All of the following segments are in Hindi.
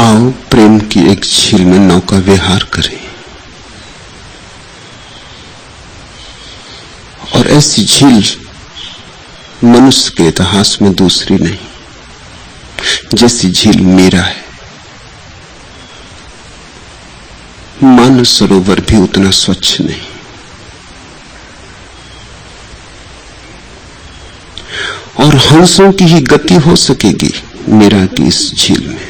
आओ प्रेम की एक झील में नौका विहार करें। और ऐसी झील मनुष्य के इतिहास में दूसरी नहीं, जैसी झील मीरा है। मानव सरोवर भी उतना स्वच्छ नहीं। और हंसों की ही गति हो सकेगी मीरा की इस झील में।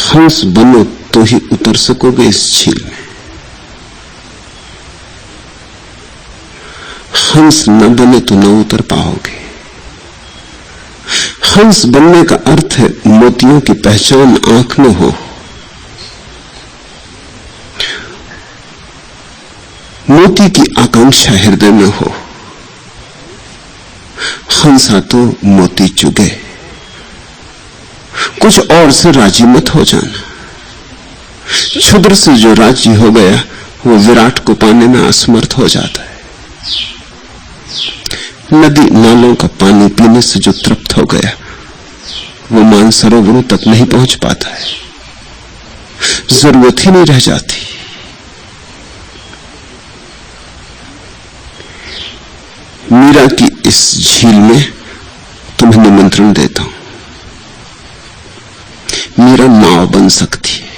हंस बनो तो ही उतर सकोगे इस झील में। हंस न बने तो न उतर पाओगे। हंस बनने का अर्थ है मोतियों की पहचान आंख में हो, मोती की आकांक्षा हृदय में हो। हंसा तो मोती चुगे, कुछ और से राजी मत हो जाना। क्षुद्र से जो राजी हो गया वो विराट को पाने में असमर्थ हो जाता है। नदी नालों का पानी पीने से जो तृप्त हो गया वो मानसरोवरों तक नहीं पहुंच पाता है। जरूरत ही नहीं रह जाती। मीरा की इस झील में तुम्हें निमंत्रण देता हूं। मीरा नाव बन सकती है।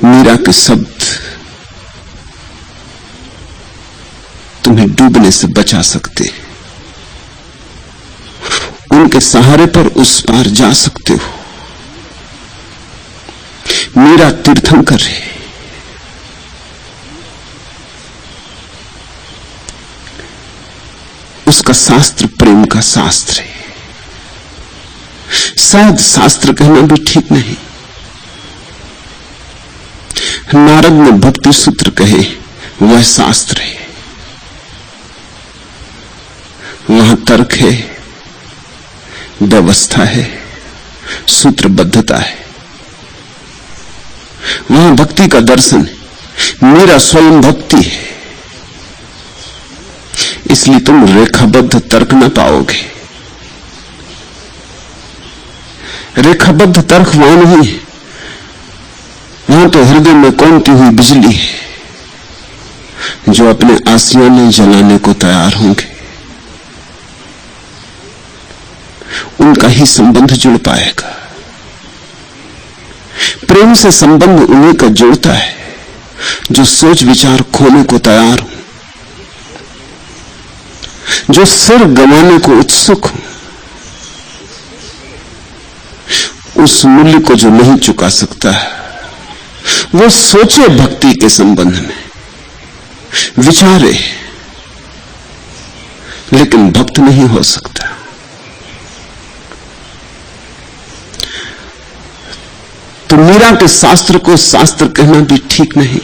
मीरा के शब्द तुम्हें डूबने से बचा सकते हैं। उनके सहारे पर उस पार जा सकते हो। मीरा तीर्थंकर है। उसका शास्त्र प्रेम का शास्त्र है। शायद शास्त्र कहना भी ठीक नहीं। नारद ने भक्ति सूत्र कहे वह शास्त्र है। वहां तर्क है, व्यवस्था है, सूत्रबद्धता है। वहां भक्ति का दर्शन है। मेरा स्वयं भक्ति है। इसलिए तुम रेखाबद्ध तर्क न पाओगे। रेखाबद्ध तर्क वहां नहीं है। वहां तो हृदय में कौनती हुई बिजली है जो अपने आशियाने जलाने को तैयार होंगे। उनका ही संबंध जुड़ पाएगा। प्रेम से संबंध उन्हीं का जुड़ता है जो सोच विचार खोने को तैयार हो, जो सिर गंवाने को उत्सुक हो, उस मूल्य को जो नहीं चुका सकता है वो सोचे भक्ति के संबंध में, विचारे, लेकिन भक्त नहीं हो सकता। तो मीरा के शास्त्र को शास्त्र कहना भी ठीक नहीं।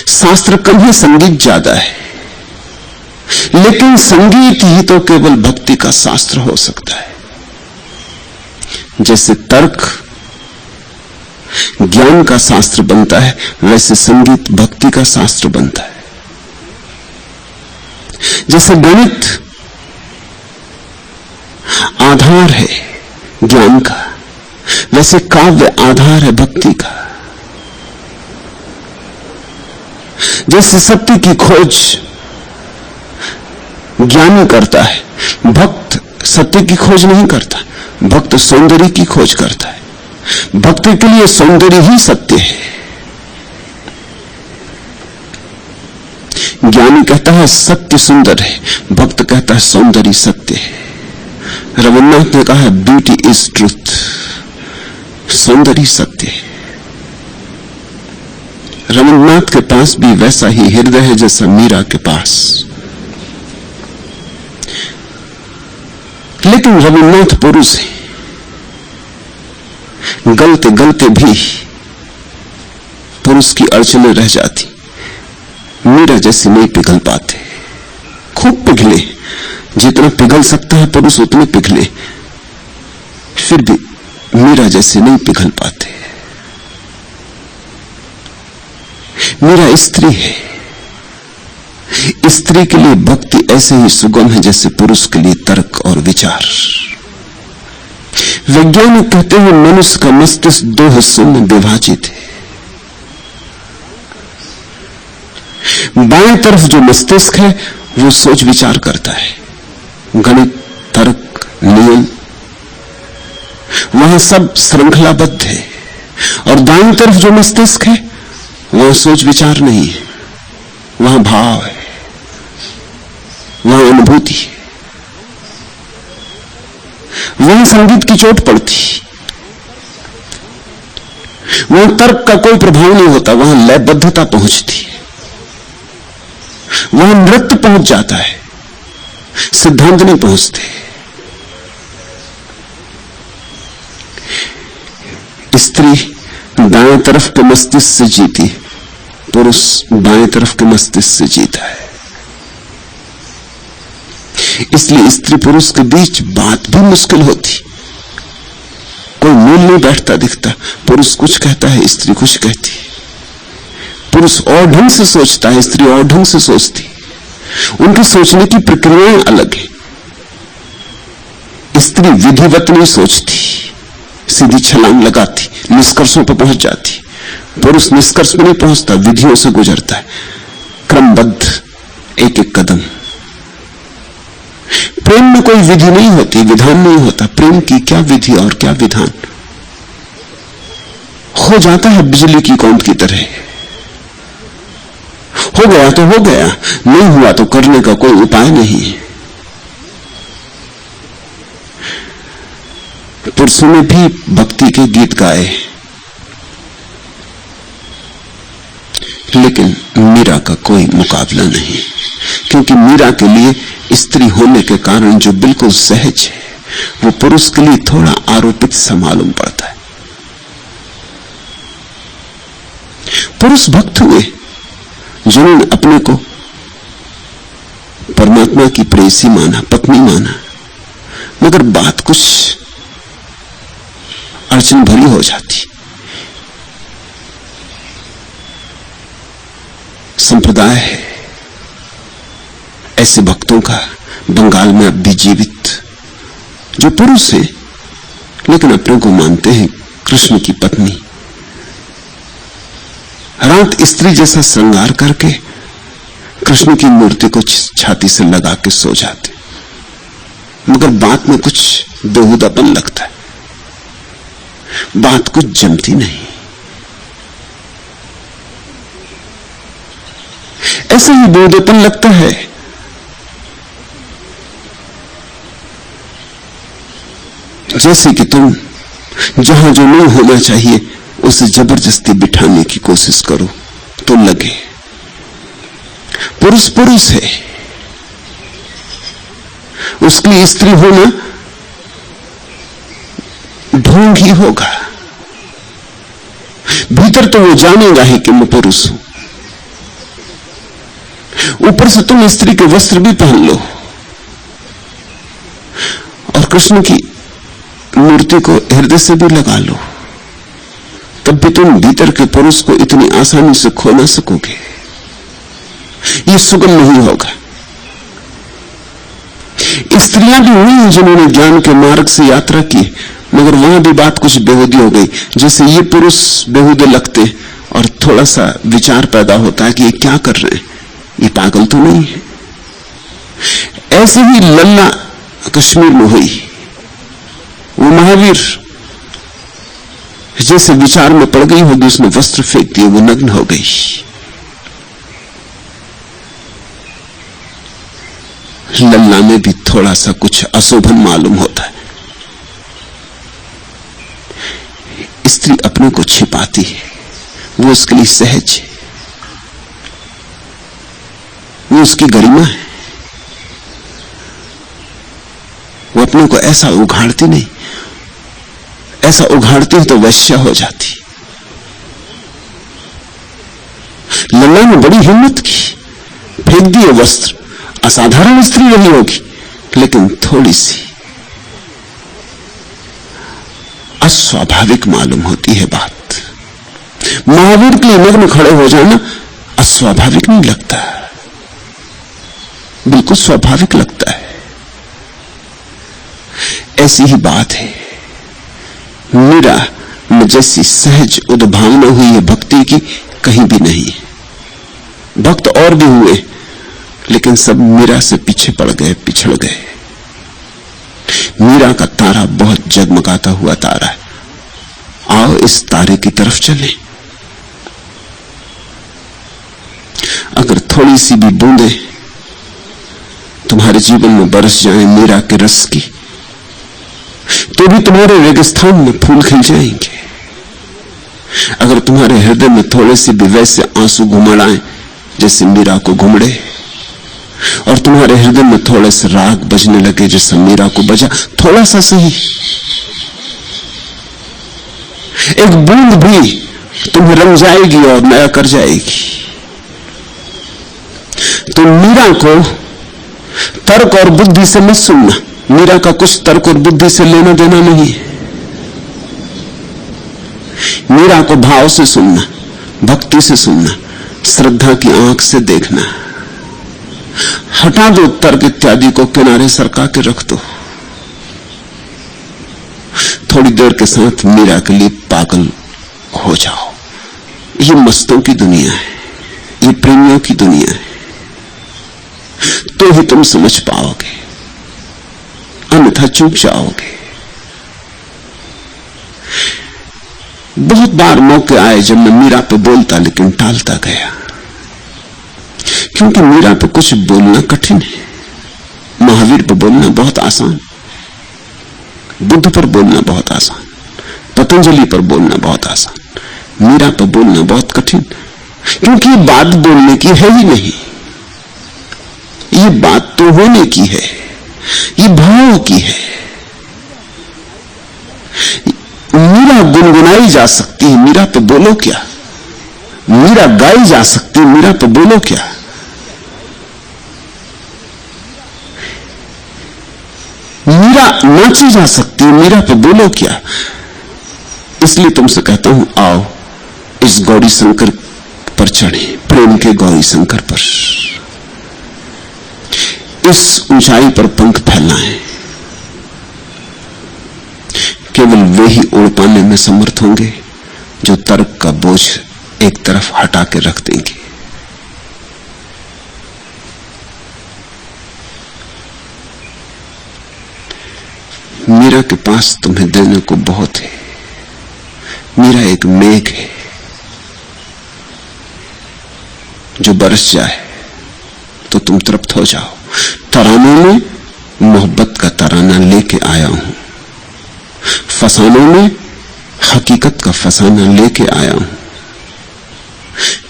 शास्त्र कम है, संगीत ज्यादा है। लेकिन संगीत ही तो केवल भक्ति का शास्त्र हो सकता है। जैसे तर्क ज्ञान का शास्त्र बनता है, वैसे संगीत भक्ति का शास्त्र बनता है। जैसे गणित आधार है ज्ञान का, वैसे काव्य आधार है भक्ति का। जैसे सत्य की खोज ज्ञानी करता है, भक्त सत्य की खोज नहीं करता। भक्त सौंदर्य की खोज करता है। भक्त के लिए सौंदर्य ही सत्य है। ज्ञानी कहता है सत्य सुंदर है, भक्त कहता है सौंदर्य सत्य है। रविन्द्रनाथ ने कहा ब्यूटी इज ट्रूथ, सौंदर्य सत्य है। रविन्द्रनाथ के पास भी वैसा ही हृदय है जैसा मीरा के पास। लेकिन रविन्द्रनाथ पुरुष है। गलते गलते भी पुरुष की अड़चने रह जाती। मीरा जैसे नहीं पिघल पाते। खूब पिघले, जितना पिघल सकता है पुरुष उतने पिघले, फिर भी मीरा जैसे नहीं पिघल पाते। मीरा स्त्री है। स्त्री के लिए भक्ति ऐसे ही सुगम है जैसे पुरुष के लिए तर्क और विचार। वैज्ञानिक कहते हैं मनुष्य का मस्तिष्क 2 हिस्सों में विभाजित है। बाएं तरफ जो मस्तिष्क है वो सोच विचार करता है, गणित, तर्क, नियम, वहां सब श्रृंखलाबद्ध है। और दाईं तरफ जो मस्तिष्क है वहां सोच विचार नहीं है, वहां भाव है, वहां अनुभूति है, वहां संगीत की चोट पड़ती, वहां तर्क का कोई प्रभाव नहीं होता, वहां लयबद्धता पहुंचती, वहां नृत्य पहुंच जाता है, सिद्धांत नहीं पहुंचते। स्त्री दाएं तरफ के मस्तिष्क से जीती, पुरुष बाएं तरफ के मस्तिष्क से जीता है। इसलिए स्त्री पुरुष के बीच बात भी मुश्किल होती, कोई मूल नहीं बैठता दिखता। पुरुष कुछ कहता है, स्त्री कुछ कहती है। पुरुष और ढंग से सोचता है, स्त्री और ढंग से सोचती। उनकी सोचने की प्रक्रियाएं अलग है। स्त्री विधिवत नहीं सोचती, सीधी छलांग लगाती, निष्कर्षों पर पहुंच जाती। पुरुष निष्कर्ष पर नहीं पहुंचता, विधियों से गुजरता है, क्रमबद्ध एक एक कदम। प्रेम में कोई विधि नहीं होती, विधान नहीं होता। प्रेम की क्या विधि और क्या विधान, हो जाता है बिजली की कौंध की तरह। हो गया तो हो गया, नहीं हुआ तो करने का कोई उपाय नहीं है। पुरुषों ने भी भक्ति के गीत गाए, लेकिन मीरा का कोई मुकाबला नहीं, क्योंकि मीरा के लिए स्त्री होने के कारण जो बिल्कुल सहज है वो पुरुष के लिए थोड़ा आरोपित सा मालूम पड़ता है। पुरुष भक्त हुए जिन्होंने अपने को परमात्मा की प्रेयसी माना, पत्नी माना, मगर बात कुछ अड़चन भरी हो जाती। संप्रदाय है ऐसे भक्तों का बंगाल में अब भी जीवित, जो पुरुष हैं लेकिन अपने को मानते हैं कृष्ण की पत्नी। रात स्त्री जैसा श्रृंगार करके कृष्ण की मूर्ति को छाती से लगा के सो जाते, मगर बात में कुछ बेहुदापन लगता है, बात कुछ जमती नहीं। ऐसे ही बेहुदापन लगता है जैसे कि तुम जहां जो नहीं होना चाहिए उसे जबरदस्ती बिठाने की कोशिश करो तो लगे। पुरुष पुरुष है, उसके लिए स्त्री होना ढोंग ही होगा। भीतर तो वो जानेगा ही कि मैं पुरुष हूं, ऊपर से तुम स्त्री के वस्त्र भी पहन लो और कृष्ण की मूर्ति को हृदय से भी लगा लो, तब भी तुम भीतर के पुरुष को इतनी आसानी से खो ना सकोगे। ये सुगम नहीं होगा। स्त्रियां भी हुई हैं जिन्होंने ज्ञान के मार्ग से यात्रा की, मगर वहां भी बात कुछ बेहूदी हो गई। जैसे ये पुरुष बेहूदे लगते और थोड़ा सा विचार पैदा होता है कि ये क्या कर रहे हैं, ये पागल तो नहीं है। ऐसे ही लल्ला कश्मीर में हुई, वो महावीर जैसे विचार में पड़ गई होगी, उसने वस्त्र फेंक दिए, वो नग्न हो गई। लल्ला में भी थोड़ा सा कुछ अशोभन मालूम होता है। स्त्री अपने को छिपाती है, वो उसके लिए सहज है, वो उसकी गरिमा है। वो अपने को ऐसा उघाड़ती नहीं, ऐसा उघाड़ती है तो वैश्या हो जाती। लल्ला ने बड़ी हिम्मत की, फेंक दिए वस्त्र। असाधारण स्त्री रही होगी, लेकिन थोड़ी सी अस्वाभाविक मालूम होती है बात। महावीर के लिए नग्न खड़े हो जाना अस्वाभाविक नहीं लगता, बिल्कुल स्वाभाविक लगता है। ऐसी ही बात है, मीरा में जैसी सहज उद्भावना हुई है भक्ति की, कहीं भी नहीं है। भक्त और भी हुए, लेकिन सब मीरा से पीछे पड़ गए, पिछड़ गए। मीरा का तारा बहुत जगमगाता हुआ तारा है। आओ इस तारे की तरफ चलें। अगर थोड़ी सी भी बूंदे तुम्हारे जीवन में बरस जाए मीरा के रस की, तो भी तुम्हारे रेगिस्तान में फूल खिल जाएंगे। अगर तुम्हारे हृदय में थोड़े से भी वैसे आंसू घुमड़ आए जैसे मीरा को घुमड़े, और तुम्हारे हृदय में थोड़े से राग बजने लगे जैसे मीरा को बजा, थोड़ा सा सही, एक बूंद भी तुम्हें रंग जाएगी और नया कर जाएगी। तो मीरा को तर्क और बुद्धि से मत सुनना। मीरा का कुछ तर्क और बुद्धि से लेना देना नहीं है। मीरा को भाव से सुनना, भक्ति से सुनना, श्रद्धा की आंख से देखना। हटा दो तर्क इत्यादि को, किनारे सरका के रख दो। थोड़ी देर के साथ मीरा के लिए पागल हो जाओ। ये मस्तों की दुनिया है, ये प्रेमियों की दुनिया है, तो ही तुम समझ पाओगे, अन्यथा चूक जाओगे। बहुत बार मौके आए जब मैं मीरा पे बोलता, लेकिन टालता गया, क्योंकि मीरा पे कुछ बोलना कठिन है। महावीर पे बोलना बहुत आसान, बुद्ध पर बोलना बहुत आसान, पतंजलि पर बोलना बहुत आसान। मीरा पर बोलना बहुत कठिन, क्योंकि ये बात बोलने की है ही नहीं। ये बात तो होने की है, ये भाव की है। मीरा गुनगुनाई जा सकती है, मीरा पे बोलो क्या। मीरा गाई जा सकती है, मीरा पे बोलो क्या। मीरा नाची जा सकती है, मीरा पे बोलो क्या। इसलिए तुमसे कहता हूं, आओ इस गौरी शंकर पर चढ़े, प्रेम के गौरी शंकर पर, इस ऊंचाई पर पंख फैलाएं। केवल वे ही उड़ पाने में समर्थ होंगे जो तर्क का बोझ एक तरफ हटा के रख देंगे। मीरा के पास तुम्हें देने को बहुत है। मीरा एक मेघ है जो बरस जाए तो तुम तृप्त हो जाओ। तरानों में मोहब्बत का तराना लेके आया हूं, फसानों में हकीकत का फसाना लेके आया हूं।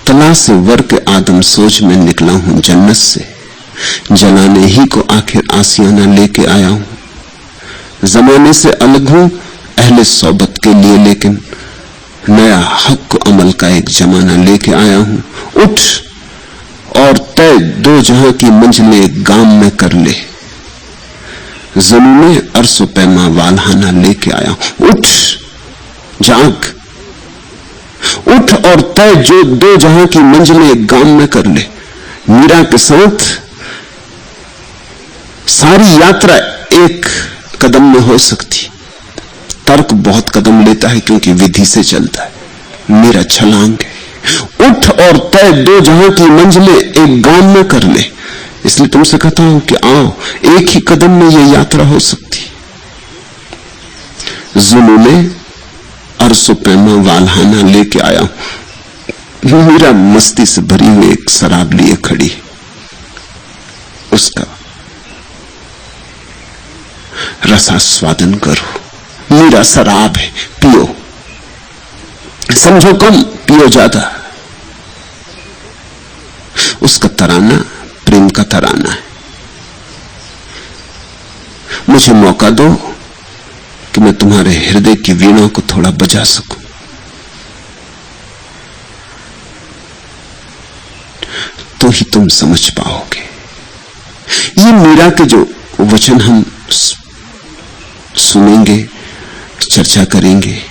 तलाश से वर के आदम सोच में निकला हूं जन्नत से, जलाने ही को आखिर आसियाना लेके आया हूं। जमाने से अलग हूं अहले सोबत के लिए, लेकिन नया हक अमल का एक जमाना लेके आया हूं। उठ और तय दो जहां की मंजिले गाम में कर ले, जमीन में अरसो पैमा वालहाना लेके आया हूं। उठ, जाग, उठ और तय जो दो जहां की मंजिले गाम में कर ले। मीरा के साथ सारी यात्रा एक कदम में हो सकती। तर्क बहुत कदम लेता है क्योंकि विधि से चलता है। मेरा छलांग है, उठ और तय दो जहां की मंजिलें एक गांव में कर ले। इसलिए तुमसे कहता हूं कि आओ, एक ही कदम में यह यात्रा हो सकती। जुनूने अरसो पैमा वालहाना लेके आया हूं। मीरा मस्ती से भरी हुई एक शराब लिए खड़ी, उसका रसास्वादन करो। मीरा शराब है, पियो, समझो कम, पियो ज्यादा। उसका तराना प्रेम का तराना है। मुझे मौका दो कि मैं तुम्हारे हृदय की वीणा को थोड़ा बजा सकूं। तो ही तुम समझ पाओगे। ये मीरा के जो वचन हम सुनेंगे, चर्चा करेंगे,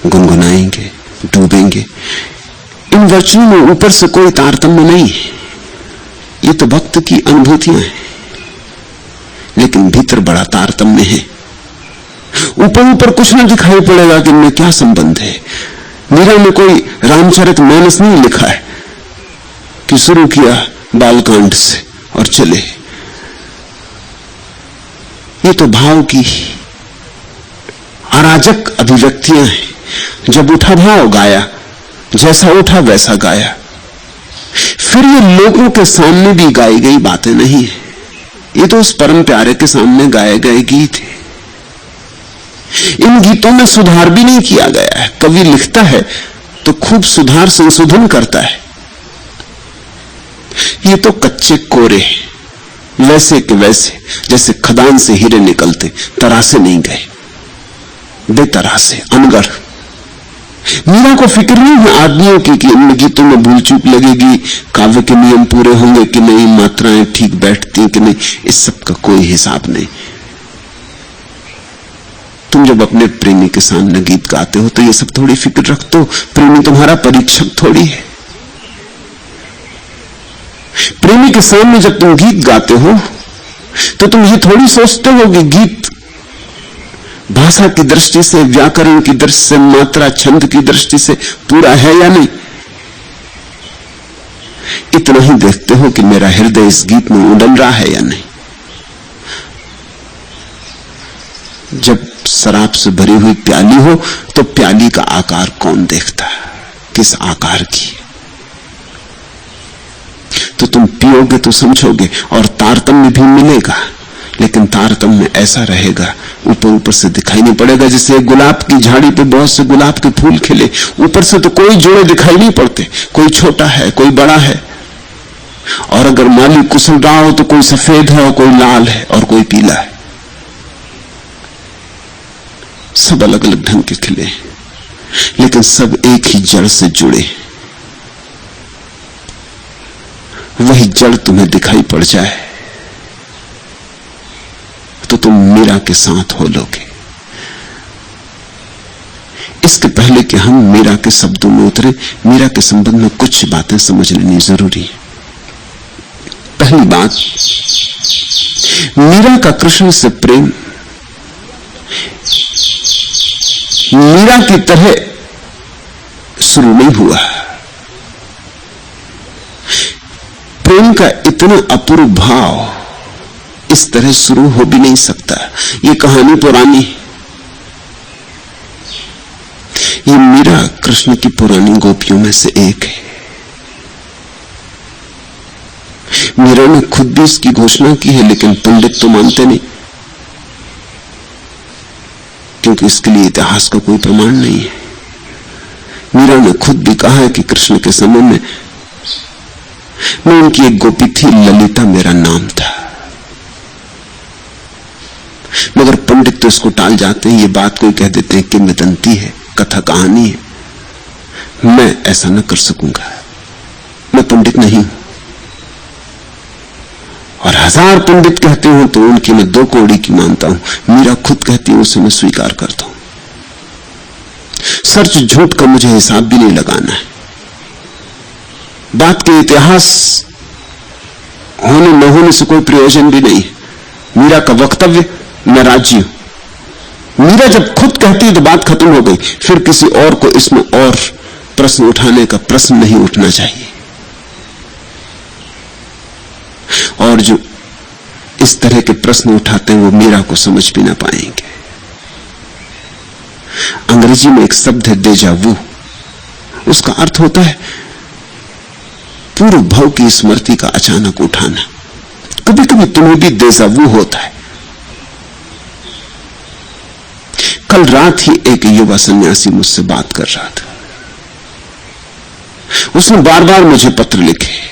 गुनगुनाएंगे, डूबेंगे, इन वचनों में ऊपर से कोई तारतम्य नहीं है। ये तो भक्त की अनुभूतियां हैं, लेकिन भीतर बड़ा तारतम्य है। ऊपर ऊपर कुछ ना दिखाई पड़ेगा कि इनमें क्या संबंध है। मीरा ने कोई रामचरितमानस नहीं लिखा है कि शुरू किया बालकांड से और चले। ये तो भाव की अराजक अभिव्यक्तियां हैं। जब उठा भाव गाया, जैसा उठा वैसा गाया। फिर ये लोगों के सामने भी गाई गई बातें नहीं है, ये तो उस परम प्यारे के सामने गाए गए गीत है। इन गीतों में सुधार भी नहीं किया गया है। कवि लिखता है तो खूब सुधार संशोधन करता है। ये तो कच्चे कोरे वैसे के वैसे, जैसे खदान से हीरे निकलते, तरासे नहीं गए, बेतरासे, अनगढ़। मीरा को फिक्र नहीं है आदमियों की कि इन गीतों में भूल चूक लगेगी, काव्य के नियम पूरे होंगे कि नहीं, मात्राएं ठीक बैठती कि नहीं, इस सब का कोई हिसाब नहीं। तुम जब अपने प्रेमी के सामने गीत गाते हो तो ये सब थोड़ी फिक्र रखते हो। प्रेमी तुम्हारा परीक्षक थोड़ी है। प्रेमी के सामने जब तुम गीत गाते हो तो तुम ये थोड़ी सोचते हो कि गीत भाषा की दृष्टि से, व्याकरण की दृष्टि से, मात्रा छंद की दृष्टि से पूरा है या नहीं। इतना ही देखते हो कि मेरा हृदय इस गीत में उड़ल रहा है या नहीं। जब शराब से भरी हुई प्याली हो तो प्याली का आकार कौन देखता है, किस आकार की। तो तुम पियोगे तो समझोगे और तारतम्य भी मिलेगा, लेकिन तारतम्य ऐसा रहेगा, ऊपर ऊपर से दिखाई नहीं पड़ेगा। जैसे गुलाब की झाड़ी पे बहुत से गुलाब के फूल खिले, ऊपर से तो कोई जोड़े दिखाई नहीं पड़ते, कोई छोटा है कोई बड़ा है। और अगर माली कुशल रहा हो तो कोई सफेद है और कोई लाल है और कोई पीला है। सब अलग अलग ढंग के खिले, लेकिन सब एक ही जड़ से जुड़े। वही जड़ तुम्हें दिखाई पड़ जाए तो तुम मीरा के साथ हो लोगे। इसके पहले कि हम मीरा के शब्दों में उतरे, मीरा के संबंध में कुछ बातें समझ लेनी जरूरी है। पहली बात, मीरा का कृष्ण से प्रेम मीरा की तरह शुरू नहीं हुआ। प्रेम का इतना अपूर्व भाव इस तरह शुरू हो भी नहीं सकता। ये कहानी पुरानी, ये मीरा कृष्ण की पुरानी गोपियों में से एक है। मीरा ने खुद भी इसकी घोषणा की है, लेकिन पंडित तो मानते नहीं, क्योंकि इसके लिए इतिहास का कोई प्रमाण नहीं है। मीरा ने खुद भी कहा है कि कृष्ण के समय में मैं उनकी एक गोपी थी, ललिता मेरा नाम था। मगर पंडित तो इसको टाल जाते हैं, ये बात कोई कह देते हैं किंवदंती है, कथा कहानी है। मैं ऐसा न कर सकूंगा, मैं पंडित नहीं हूं। और 1000 पंडित कहते हो तो उनकी मैं 2 कौड़ी की मानता हूं। मीरा खुद कहती है, उसे मैं स्वीकार करता हूं। सच झूठ का मुझे हिसाब भी नहीं लगाना है। बात के इतिहास होने न होने से कोई प्रयोजन भी नहीं है। मीरा का वक्तव्य मैं राजी हूं। मीरा जब खुद कहती है तो बात खत्म हो गई, फिर किसी और को इसमें और प्रश्न उठाने का प्रश्न नहीं उठना चाहिए। और जो इस तरह के प्रश्न उठाते हैं वो मीरा को समझ भी ना पाएंगे। अंग्रेजी में एक शब्द है डेजा वू, उसका अर्थ होता है पूर्व भाव की स्मृति का अचानक उठाना। कभी कभी तुम्हें भी डेजा वू होता है। कल रात ही एक युवा सन्यासी मुझसे बात कर रहा था। उसने बार बार मुझे पत्र लिखे।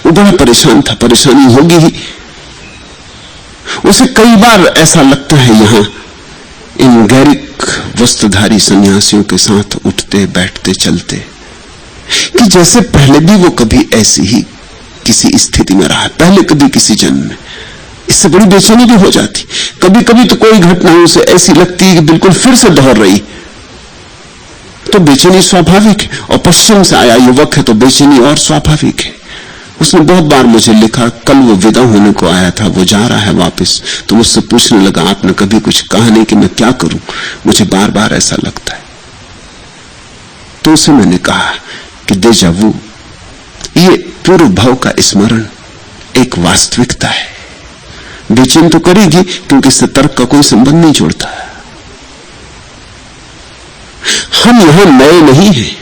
वो बड़ा परेशान था, परेशानी होगी ही। उसे कई बार ऐसा लगता है यहां इन गैरिक वस्त्रधारी सन्यासियों के साथ उठते बैठते चलते, कि जैसे पहले भी वो कभी ऐसी ही किसी स्थिति में रहा, पहले कभी किसी जन्म में। इससे बड़ी बेचैनी भी हो जाती। कभी कभी तो कोई घटना उसे ऐसी लगती है कि बिल्कुल फिर से दोहर रही, तो बेचैनी स्वाभाविक है, और पश्चिम से आया युवक है तो बेचैनी और स्वाभाविक है। उसने बहुत बार मुझे लिखा, कल वो विदा होने को आया था, वो जा रहा है वापस, तो मुझसे पूछने लगा, आपने कभी कुछ कहा नहीं कि मैं क्या करूं, मुझे बार बार ऐसा लगता है। तो उसे मैंने कहा कि डेजा वू, ये पूर्व भाव का स्मरण एक वास्तविकता है। बेचैन तो करेगी क्योंकि इससे तर्क का कोई संबंध नहीं जोड़ता। हम यहां नए नहीं हैं,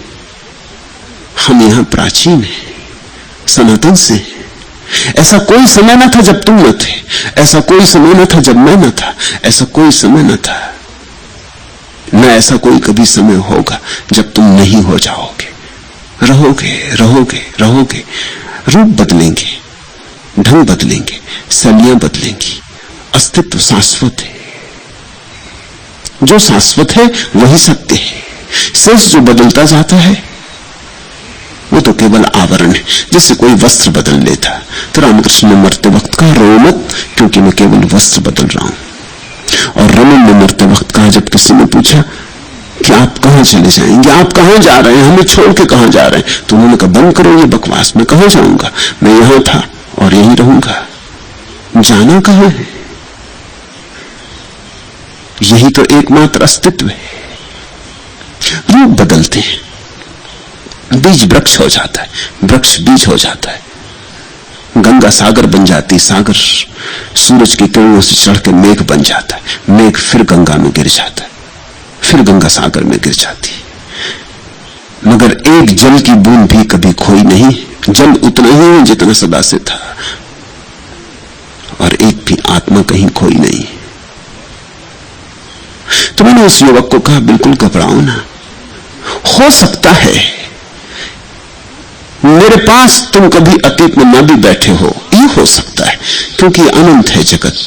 हम यहां प्राचीन हैं, सनातन से। ऐसा कोई समय न था जब तुम न थे, ऐसा कोई समय न था जब मैं न था, ऐसा कोई समय न था, न ऐसा कोई कभी समय होगा जब तुम नहीं हो जाओगे। रहोगे रहोगे रहोगे, रूप बदलेंगे, ढंग बदलेंगे, शैलियां बदलेंगी, अस्तित्व शाश्वत है। जो शाश्वत है वही सत्य है। शेष जो बदलता जाता है वो तो केवल आवरण है, जैसे कोई वस्त्र बदल लेता। तो रामकृष्ण ने मरते वक्त कहा, रो मत, क्योंकि मैं केवल वस्त्र बदल रहा हूं। और रमन ने मरते वक्त कहा, जब किसी ने पूछा कि आप कहां चले जाएंगे, आप कहां जा रहे हैं, हमें छोड़ के कहां जा रहे हैं, तो उन्होंने कहा, बंद करो ये बकवास, मैं कहां जाऊंगा, मैं यहां था और यहीं रहूंगा। जाना कहां है? यही तो एकमात्र अस्तित्व है। रूप बदलते हैं, बीज वृक्ष हो जाता है, वृक्ष बीज हो जाता है, गंगा सागर बन जाती, सागर सूरज की किरणों से चढ़ के मेघ बन जाता है, मेघ फिर गंगा में गिर जाता है, फिर गंगा सागर में गिर जाती है। मगर एक जल की बूंद भी कभी खोई नहीं, जल उतना ही है जितना सदा से था, और एक भी आत्मा कहीं खोई नहीं। तो मैंने उस युवक को कहा, बिल्कुल घबराओ ना, हो सकता है मेरे पास तुम कभी अतीत में ना भी बैठे हो, ये हो सकता है, क्योंकि अनंत है जगत।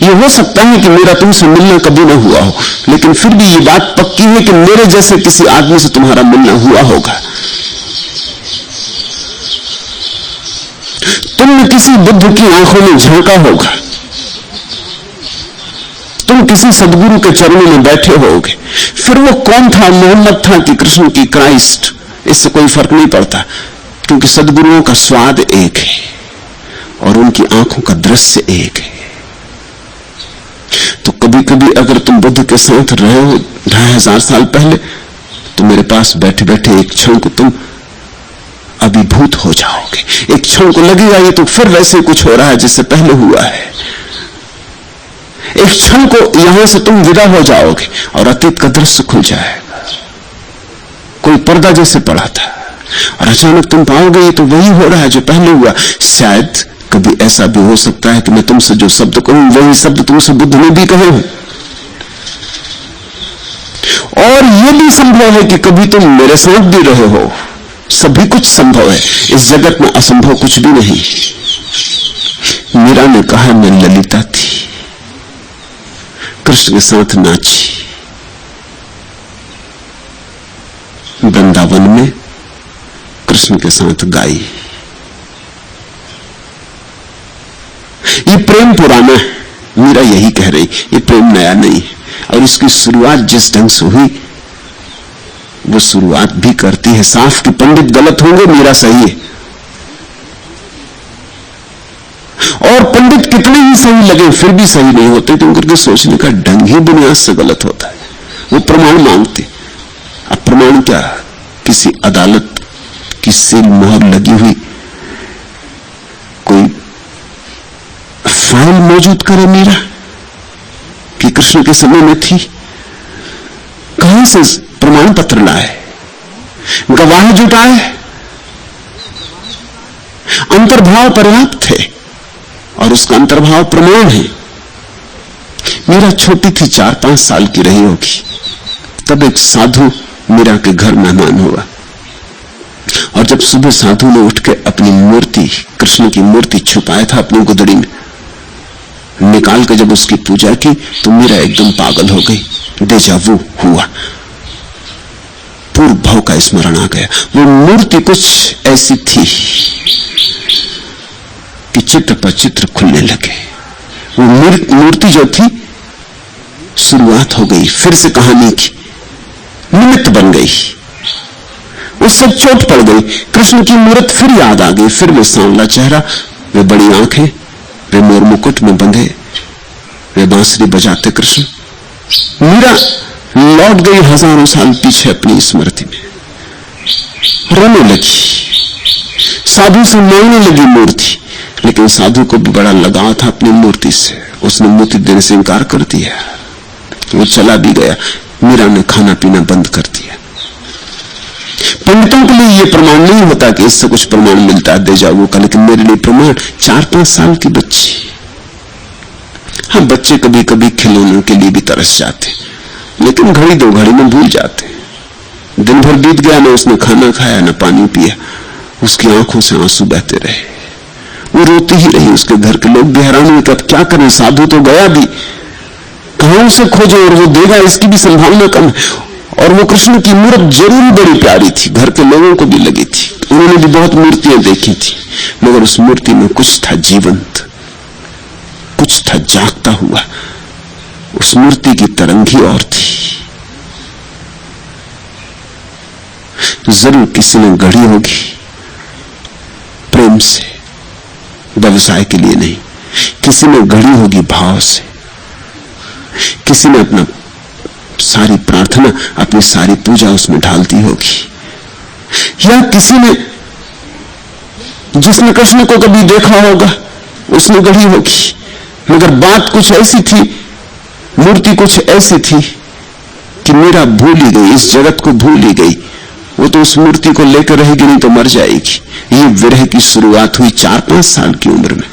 ये हो सकता है कि मेरा तुमसे मिलना कभी ना हुआ हो, लेकिन फिर भी ये बात पक्की है कि मेरे जैसे किसी आदमी से तुम्हारा मिलना हुआ होगा। तुमने किसी बुद्ध की आंखों में झांका होगा, तुम किसी सदगुरु के चरणों में बैठे होगे। फिर वो कौन था, मोहम्मद था कि कृष्ण की क्राइस्ट, इससे कोई फर्क नहीं पड़ता, क्योंकि सदगुरुओं का स्वाद एक है और उनकी आंखों का दृश्य एक है। तो कभी कभी अगर तुम बुद्ध के साथ रहे हो 2500 साल पहले, तो मेरे पास बैठे बैठे एक क्षण को तुम अभिभूत हो जाओगे। एक क्षण को लगेगा ये तो फिर वैसे कुछ हो रहा है जैसे पहले हुआ है। एक क्षण को यहां से तुम विदा हो जाओगे और अतीत का दृश्य खुल जाएगा। कोई पर्दा जैसे पड़ा था और अचानक तुम पाओगे ये तो वही हो रहा है जो पहले हुआ। शायद कभी ऐसा भी हो सकता है कि मैं तुमसे जो शब्द कहूं वही शब्द तुमसे बुद्ध ने भी कहे हो। और यह भी संभव है कि कभी तुम मेरे साथ भी रहे हो। सभी कुछ संभव है, इस जगत में असंभव कुछ भी नहीं। मीरा ने कहा मैं ललिता थी, कृष्ण के साथ नाची, वृंदावन में कृष्ण के साथ गाई। ये प्रेम पुराना है, मीरा यही कह रही, ये प्रेम नया नहीं है। और इसकी शुरुआत जिस ढंग से हुई वो शुरुआत भी करती है साफ कि पंडित गलत होंगे, मीरा सही है। और पंडित कितने ही सही लगे फिर भी सही नहीं होते, क्योंकि उनके सोचने का ढंग ही बुनियाद से गलत होता है। वो प्रमाण मांगते। अब प्रमाण क्या, किसी अदालत की सील मोहर लगी हुई कोई फाइल मौजूद करे मीरा कि कृष्ण के समय में थी, कहां से प्रमाण पत्र लाए, गवाह जुटाए, अंतर्भाव पर्याप्त है और उसका अंतर्भाव प्रमाण है। मीरा छोटी थी, 4-5 साल की रही होगी, तब एक साधु मीरा के घर मेहमान हुआ और जब सुबह साधु ने उठ के अपनी मूर्ति, कृष्ण की मूर्ति छुपाया था अपनी गुदड़ी में, निकाल के जब उसकी पूजा की तो मीरा एकदम पागल हो गई। डेजा वू हुआ, पूर्व भाव का स्मरण आ गया। वो मूर्ति कुछ ऐसी थी कि चित्र पर चित्र खुलने लगे। वो मूर्ति जो थी, शुरुआत हो गई फिर से कहानी की। निमित्त बन गई, उससे चोट पड़ गई। कृष्ण की मूर्त फिर याद आ गई, फिर वे सांवला चेहरा, वे बड़ी आंखें, वे मोर मुकुट में बंधे, वे बांसुरी बजाते कृष्ण। मीरा लौट गई हजारों साल पीछे अपनी स्मृति में, रोने लगी, साधु से मांगने लगी मूर्ति। लेकिन साधु को भी बड़ा लगाव था अपनी मूर्ति से, उसने मूर्ति देने से इनकार कर दिया, वो चला भी गया। मीरा ने खाना पीना बंद कर दिया। पंडितों के लिए यह प्रमाण नहीं होता कि इससे कुछ प्रमाण मिलता है देजावू का, लेकिन मेरे लिए प्रमाण 4-5 साल की बच्ची। हाँ, बच्चे कभी कभी खिलौनों के लिए भी तरस जाते, लेकिन घड़ी 2 घड़ी में भूल जाते। दिन भर बीत गया, ना उसने खाना खाया ना पानी पिया, उसकी आंखों से आंसू बहते रहे, वो रोती ही रही। उसके घर के लोग भी हैरान हुए कि अब क्या करें, साधु तो गया भी, कहां उसे खोजे और वो देगा इसकी भी संभावना कम है। और वो कृष्ण की मूर्त जरूर बड़ी प्यारी थी, घर के लोगों को भी लगी थी, उन्होंने भी बहुत मूर्तियां देखी थी, मगर उस मूर्ति में कुछ था जीवंत, कुछ था जागता हुआ। उस मूर्ति की तरंग ही और थी। जरूर किसी ने गढ़ी होगी प्रेम से, व्यवसाय के लिए नहीं, किसी ने गढ़ी होगी भाव से, किसी ने अपना सारी प्रार्थना, अपनी सारी पूजा उसमें ढालती होगी, या किसी ने जिसने कृष्ण को कभी देखा होगा उसने गढ़ी होगी। मगर बात कुछ ऐसी थी, मूर्ति कुछ ऐसी थी कि मीरा भूल ही गई, इस जगत को भूल ही गई। वो तो उस मूर्ति को लेकर रहेगी, नहीं तो मर जाएगी। ये विरह की शुरुआत हुई 4-5 साल की उम्र में।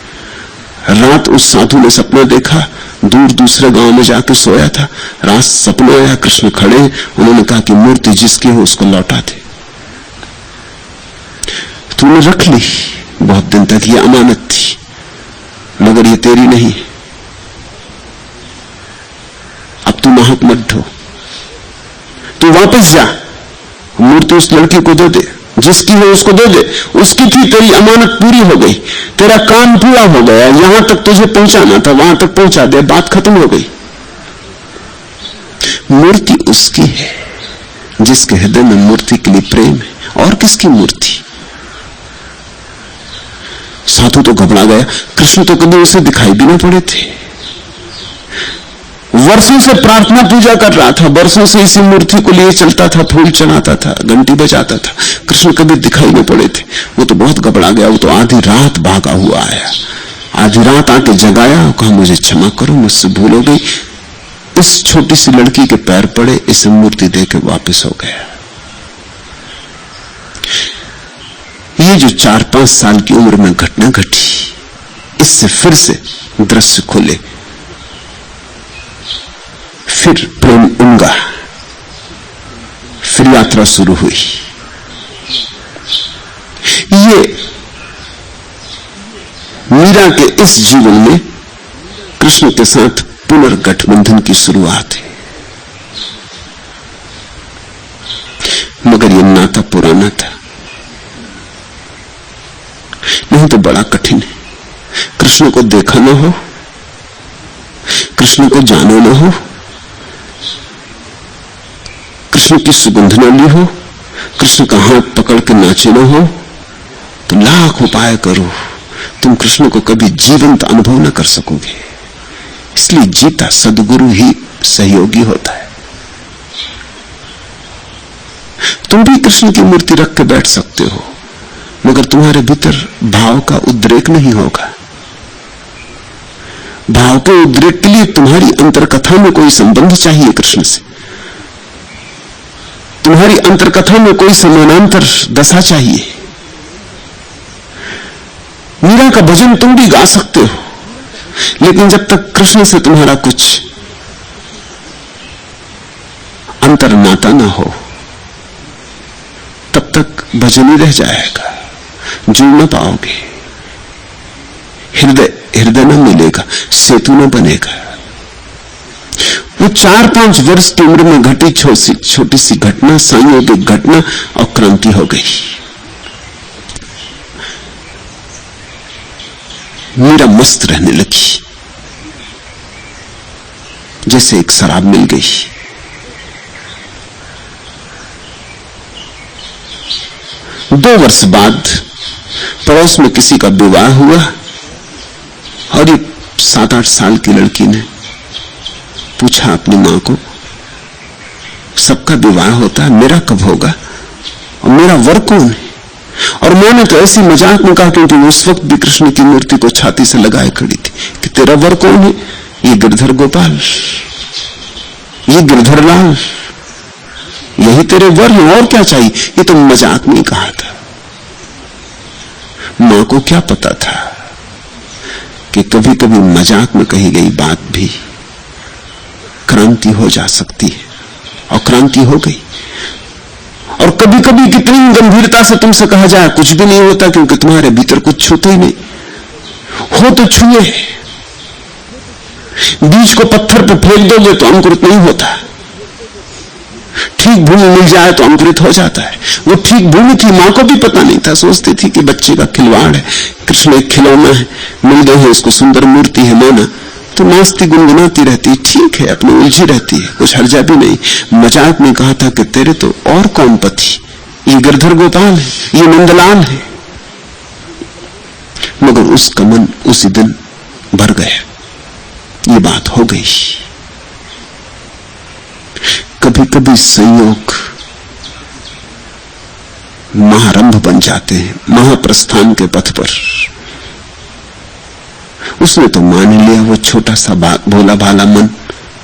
रात उस साधु ने सपना देखा, दूर दूसरे गांव में जाकर सोया था, रात सपना आया, कृष्ण खड़े, उन्होंने कहा कि मूर्ति जिसकी हो उसको लौटा दे, तूने रख ली बहुत दिन तक, ये अमानत थी, मगर ये तेरी नहीं, अब तू महक मत ढो, तू वापस जा, मूर्ति उस लड़की को दे दे, जिसकी हो उसको दे दे, उसकी थी, तेरी अमानत पूरी हो गई, तेरा काम पूरा हो गया, यहां तक तुझे पहुंचाना था वहां तक पहुंचा दे, बात खत्म हो गई। मूर्ति उसकी है जिसके हृदय में मूर्ति के लिए प्रेम है, और किसकी मूर्ति। साधु तो घबरा गया, कृष्ण तो कभी उसे दिखाई भी ना पड़े थे, वर्षों से प्रार्थना पूजा कर रहा था, वर्षों से इसी मूर्ति को लिए चलता था, फूल चढ़ाता था, घंटी बजाता था, कृष्ण कभी दिखाई नहीं पड़े थे। वो तो बहुत घबरा गया, वो तो आधी रात भागा हुआ आया, आधी रात आके जगाया, कहा मुझे क्षमा करो, मुझसे भूल हो गई। इस छोटी सी लड़की के पैर पड़े, इसे मूर्ति दे के वापिस हो गया। ये जो 4-5 साल की उम्र में घटना घटी, इससे फिर से दृश्य खुले, फिर प्रेम उंगा, फिर यात्रा शुरू हुई। ये मीरा के इस जीवन में कृष्ण के साथ पुनर्गठबंधन की शुरुआत है, मगर ये नाता पुराना था, नहीं तो बड़ा कठिन है। कृष्ण को देखा ना हो, कृष्ण को जाना ना हो, कृष्ण की सुगंध न ली हो, कृष्ण का हाथ पकड़ के नाचे न हो, तो लाख उपाय करो, तुम कृष्ण को कभी जीवंत अनुभव न कर सकोगे। इसलिए जीता सदगुरु ही सहयोगी होता है। तुम भी कृष्ण की मूर्ति रख के बैठ सकते हो, मगर तुम्हारे भीतर भाव का उद्रेक नहीं होगा। भाव के उद्रेक के लिए तुम्हारी अंतरकथा में कोई संबंध चाहिए कृष्ण से, तुम्हारी अंतरकथा में कोई समानांतर दशा चाहिए। मीरा का भजन तुम भी गा सकते हो, लेकिन जब तक कृष्ण से तुम्हारा कुछ अंतर नाता ना हो, तब तक भजन ही रह जाएगा, जुड़ न पाओगे, हृदय न मिलेगा, सेतु न बनेगा। वो 4-5 वर्ष की उम्र में घटी छोटी सी घटना, संयोगिक घटना, और क्रांति हो गई। मीरा मस्त रहने लगी, जैसे एक शराब मिल गई। 2 वर्ष बाद पड़ोस में किसी का विवाह हुआ और ये 7-8 साल की लड़की ने पूछा अपनी मां को, सबका विवाह होता है, मेरा कब होगा और मेरा वर कौन है? और मां ने तो ऐसी मजाक में कहा, क्योंकि उस वक्त भी कृष्ण की मूर्ति को छाती से लगाए खड़ी थी, कि तेरा वर कौन है? ये गिरधर गोपाल, ये गिरधर लाल, यही तेरे वर है, और क्या चाहिए? ये तो मजाक में कहा था। मां को क्या पता था कि कभी कभी मजाक में कही गई बात भी क्रांति हो जा सकती है, और क्रांति हो गई। और कभी कभी कितनी गंभीरता से तुमसे कहा जाए कुछ भी नहीं होता, क्योंकि तुम्हारे भीतर कुछ छूते ही नहीं हो, तो छुए। बीज को पत्थर पर फेंक दोगे तो अंकुरित नहीं होता, ठीक भूमि मिल जाए तो अंकुरित हो जाता है। वो ठीक भूमि थी, मां को भी पता नहीं था, सोचती थी कि बच्चे का खिलवाड़ है, कृष्ण एक खिलौना है, मिल गए हैं इसको, सुंदर मूर्ति है माना, तो नाचती गुनगुनाती रहती, ठीक है, अपनी उलझी रहती है, कुछ हर्जा भी नहीं। मजाक में कहा था कि तेरे तो और कौन पति, ये गिरधर गोपाल है, ये नंदलाल है। मगर उसका मन उसी दिन भर गया, ये बात हो गई। कभी कभी संयोग महारंभ बन जाते हैं महाप्रस्थान के पथ पर। उसने तो मान लिया, वो छोटा सा भोला भाला मन,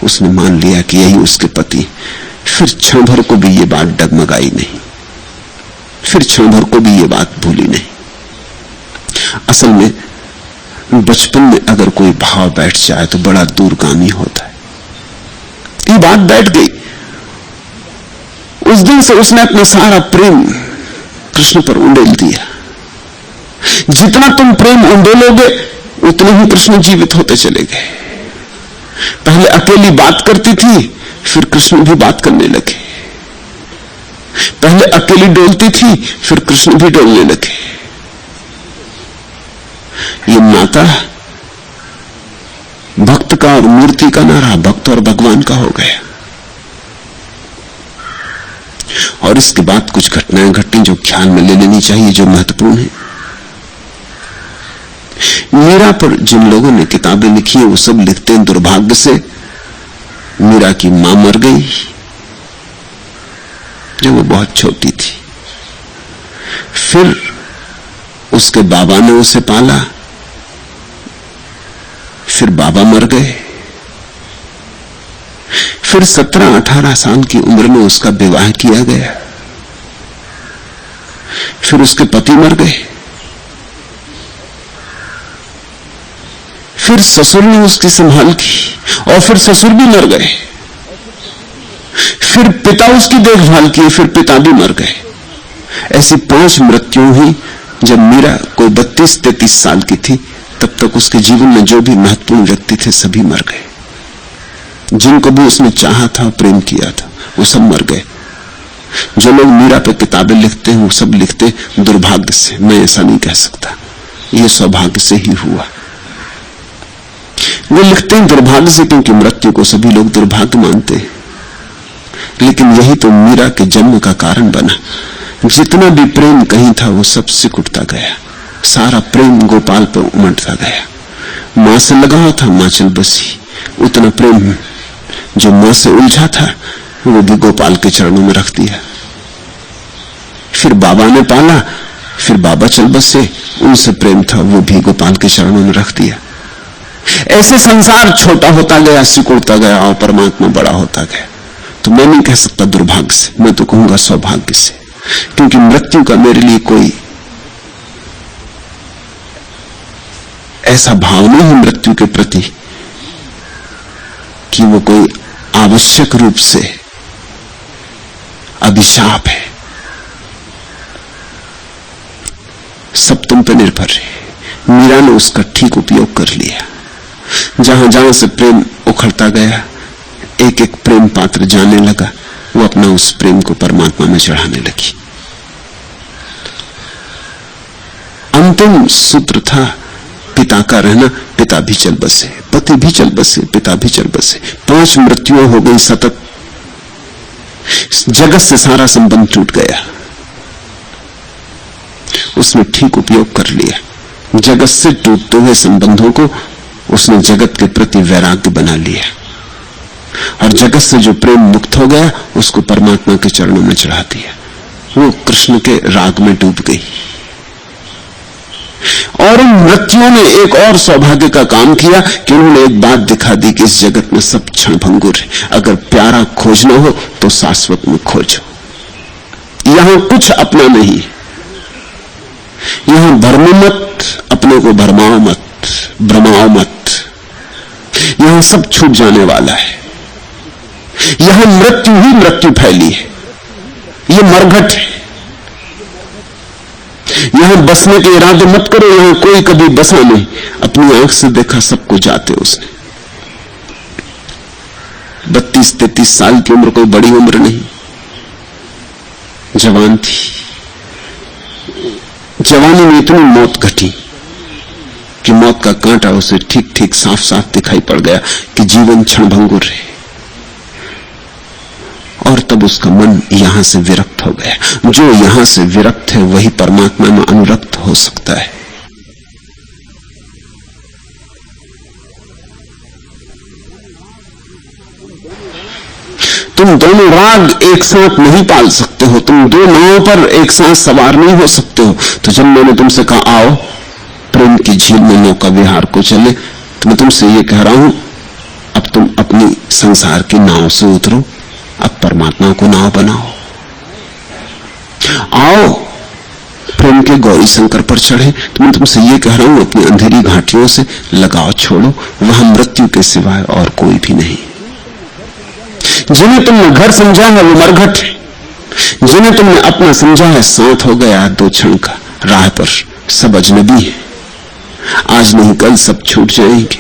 उसने मान लिया कि यही उसके पति। फिर क्षण भर को भी ये बात डगमगाई नहीं, फिर क्षण भर को भी ये बात भूली नहीं। असल में बचपन में अगर कोई भाव बैठ जाए तो बड़ा दूरगामी होता है। ये बात बैठ गई। उस दिन से उसने अपना सारा प्रेम कृष्ण पर उंडेल दिया। जितना तुम प्रेम उंडेलोगे उतने ही कृष्ण जीवित होते चले गए। पहले अकेली बात करती थी, फिर कृष्ण भी बात करने लगे। पहले अकेली डोलती थी, फिर कृष्ण भी डोलने लगे। ये नाता भक्त का और मूर्ति का ना रहा, भक्त और भगवान का हो गया। और इसके बाद कुछ घटनाएं घटी जो ख्याल में ले लेनी चाहिए, जो महत्वपूर्ण है। मीरा पर जिन लोगों ने किताबें लिखी है वो सब लिखते हैं दुर्भाग्य से मीरा की मां मर गई जब वो बहुत छोटी थी। फिर उसके बाबा ने उसे पाला, फिर बाबा मर गए। फिर 17-18 साल की उम्र में उसका विवाह किया गया। फिर उसके पति मर गए। फिर ससुर ने उसकी संभाल की और फिर ससुर भी मर गए। फिर पिता उसकी देखभाल की, फिर पिता भी मर गए। ऐसी 5 मृत्युएं हुई। जब मीरा कोई 32-33 साल की थी तब तक उसके जीवन में जो भी महत्वपूर्ण व्यक्ति थे सभी मर गए। जिनको भी उसने चाहा था, प्रेम किया था, वो सब मर गए। जो लोग मीरा पे किताबें लिखते हैं वो सब लिखते दुर्भाग्य से। मैं ऐसा नहीं कह सकता, ये सौभाग्य से ही हुआ। वो लिखते हैं दुर्भाग्य से क्योंकि मृत्यु को सभी लोग दुर्भाग्य मानते हैं, लेकिन यही तो मीरा के जन्म का कारण बना। जितना भी प्रेम कहीं था वो सब सिकुड़ता गया। सारा प्रेम गोपाल पर उमड़ता गया। मां से लगाव था, मां चल बसी। उतना प्रेम जो मां से उलझा था वो भी गोपाल के चरणों में रख दिया। फिर बाबा ने पाला, फिर बाबा चल बसे। उनसे प्रेम था वो भी गोपाल के चरणों में रख दिया। ऐसे संसार छोटा होता गया, सिकुड़ता गया और परमात्मा बड़ा होता गया। तो मैं नहीं कह सकता दुर्भाग्य से, मैं तो कहूंगा सौभाग्य से। क्योंकि मृत्यु का मेरे लिए कोई ऐसा भाव नहीं है मृत्यु के प्रति कि वो कोई आवश्यक रूप से अभिशाप है। सब तुम पे निर्भर है। मीरा ने उसका ठीक उपयोग कर लिया। जहां जहां से प्रेम उखड़ता गया, एक एक प्रेम पात्र जाने लगा, वो अपना उस प्रेम को परमात्मा में चढ़ाने लगी। अंतिम सूत्र था पिता का रहना। पिता भी चल बसे, पति भी चल बसे, पिता भी चल बसे। 5 मृत्युएं हो गई सतत। जगत से सारा संबंध टूट गया। उसने ठीक उपयोग कर लिया। जगत से टूटते हुए संबंधों को उसने जगत के प्रति वैराग्य बना लिया, और जगत से जो प्रेम मुक्त हो गया उसको परमात्मा के चरणों में चढ़ा दिया। वो कृष्ण के राग में डूब गई। और उन मृत्युओं ने एक और सौभाग्य का काम किया कि उन्होंने एक बात दिखा दी कि इस जगत में सब क्षणभंगुर है। अगर प्यारा खोजना हो तो शाश्वत में खोजो। यहां कुछ अपना नहीं, यहां भरमो मत, अपने को भरमाओ मत, भ्रमाओ मत। यहां सब छूट जाने वाला है। यहां मृत्यु ही मृत्यु फैली है, ये मरघट है। यहां बसने के इरादे मत करो, यहां कोई कभी बसा नहीं। अपनी आंख से देखा सबको जाते उसने। 32-33 साल की उम्र कोई बड़ी उम्र नहीं, जवान थी। जवानी में इतनी मौत घटी कि मौत का कांटा उसे ठीक ठीक साफ साफ दिखाई पड़ गया कि जीवन क्षणभंगुर है। और तब उसका मन यहां से विरक्त हो गया। जो यहां से विरक्त है वही परमात्मा में अनुरक्त हो सकता है। तुम दोनों राग एक साथ नहीं पाल सकते हो, तुम दो नावों पर एक साथ सवार नहीं हो सकते हो। तो जब मैंने तुमसे कहा आओ प्रेम की झील में नौका विहार को चले, तो मैं तुमसे ये कह रहा हूं अब तुम अपनी संसार की नाव से उतरो, अब परमात्मा को नाव बनाओ। आओ प्रेम के गौरी शंकर पर चढ़े। तो मैं तुमसे ये कह रहा हूं अपनी अंधेरी घाटियों से लगाव छोड़ो, वहां मृत्यु के सिवाय और कोई भी नहीं। जिन्हें तुमने घर समझा है वो मरघट है, जिन्हें तुमने अपना समझा है साथ हो गया 2 क्षण का, राह पर सब अजनबी है। आज नहीं कल सब छूट जाएंगे।